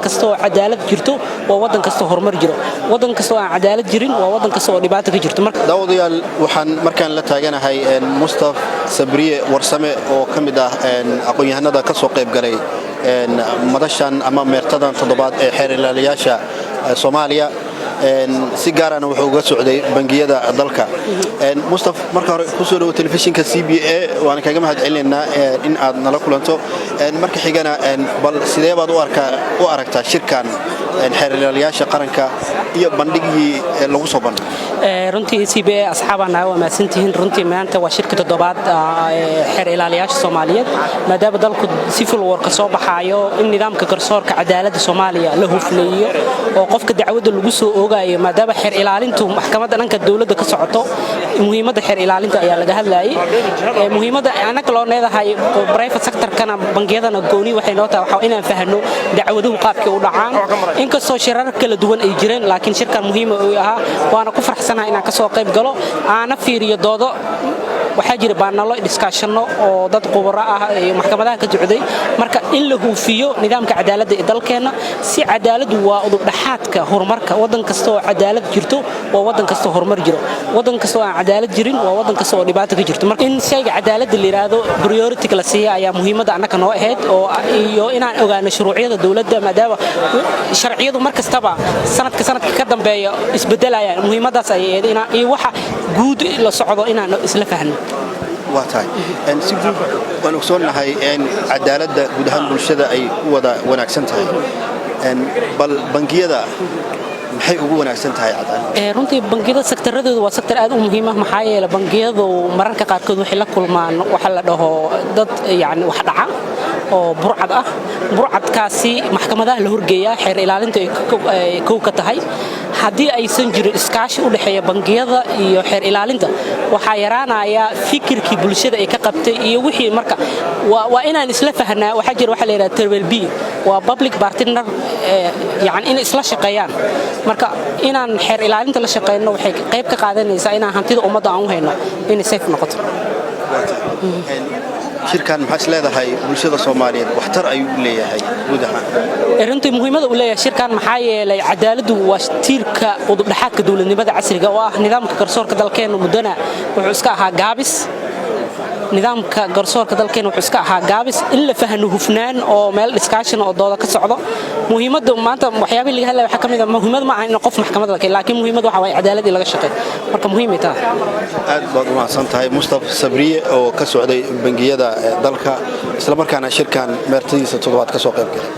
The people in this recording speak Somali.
kastoo cadaalad jirto waa wadan kastoo horumar jiro wadan kastoo aan cadaalad jirin waa wadan kastoo dhibaato ka jirto marka daawadayaal waxaan markaan la taaganahay Mustafa Sabriye Warsame oo kamid ah aqoon-yahanada ka soo qayb galay madashan ama meertadan toddobaad ee xeer ilaaliyaasha Soomaaliya si gaar ah wuxuu uga socday bangiyada dalka Mustafa marka hore ku soo dhaw telefishinka CBA waan kaga mahadcelinaynaa in aad nala kulanto marka xigana bal sidee baad u aragtaa shirkan xeer ilaaliyaasha qaranka iyo bandhigii lagu soo bandhigay runtii CBA asxaabana waa maasantihiin runtii maanta waa shirka toddobaad xeer ilaaliyaasha Soomaaliyeed maadaama dalku civil war ka soo baxayo in nidaamka garsoorka cadaaladda Soomaaliya la hufleeyo oo qofka dacwada lagu soo oogayo maadaama xeer ilaalintu maxkamadda dhanka dawladda ka socoto muhiimadda xeer ilaalinta ayaa laga hadlayay muhiimadda anaga loo leedahay private sector kana bangiyadana gooni waxay noo tahay waxa inaan fahano dacwaduhu qaabkii u dhacaan inkastoo shirar kala duwan ay jireen laakiin shirkan muhiim u ahaa waana ku faraxsanahay inaan ka soo qayb galo aana fiiriyo doodo waxaa jira baanalo discussion oo dad khubaro ah ee maxkamadaha ka socday marka in la huufiyo nidaamka cadaaladda ee dalkeena si cadaaladu waa udub dhaxaadka horumarka wadan kasta oo cadaalad jirto waa wadan kasta horumar jiro wadan kasta oo aan cadaalad jirin waa wadan kasta oo dhibaato ka jirto marka in shayga cadaaladda la yiraahdo priority kala siiya ayaa muhiimada anaka noo ahayd oo iyo inaan ogaano shuruuciyada dawladda maadaama sharciyadu markastaba sanadka ka dambeeyo isbedelayaan muhiimadaas ay iyo waxa guud la socdo inaan isla fahno waatahay si guud waan ogsoonahay cadaaladda guud ahaan bulshada ay wada wanaagsan tahay bal bangiyada maxay ugu wanaagsan tahay cadaalad runtii bangiyada sektoradooda waa sektor aad u muhiim ah maxaa yeelay bangiyadu mararka qaarkood waxay la kulmaan waxa la dhaho dad yani wax dhaca oo burcad ah burcadkaasi maxkamadaha la horgeeyaa xeer ilaalinta ay kow ka tahay haddii aysan jirin iskaashi u dhaxeeya bangiyada iyo xeer ilaalinta waxaa yaraanaya fikirkii bulshada ay ka qabtay iyo wixii marka waa inaan isla fahnaa waxa jira waxa la yiraahdo triple B waa public partner yani in isla shaqeeyaan marka inaan xeer ilaalinta la shaqeeyno waxay qayb ka qaadanaysaa inaan hantida ummadda aan u hayno inay safe noqoto shirkan maxaa leedahay bulshada Soomaaliyeed waxtar ayuu leeyahay guud ahaan runtii muhiimada uu leeyahay shirkan maxaa yeelay cadaaladdu waa tiirka udub dhaxaadka dawladnimada casriga oo ah nidaamka garsoorka dalkeena mudana wuxuu iska ahaa gaabis nidaamka garsoorka dalkeena wuxuu iska ahaa gaabis in la fahmo hufnaan oo meel discussion oo dooda ka socdo muhiimada maanta waxyaabaha laga hadlayo waxa kamid ah muhiimada ma aha in qof maxkamad la keenay laakiin muhiimada waxa way cadaalad laga shaqeeyo marka muhiim ay tahay aad baad u mahadsan tahay Mustafa Sabriye oo ka socday bangiyada dalka isla markaana shirkan meertadiisa toddobaad ka soo qayb galay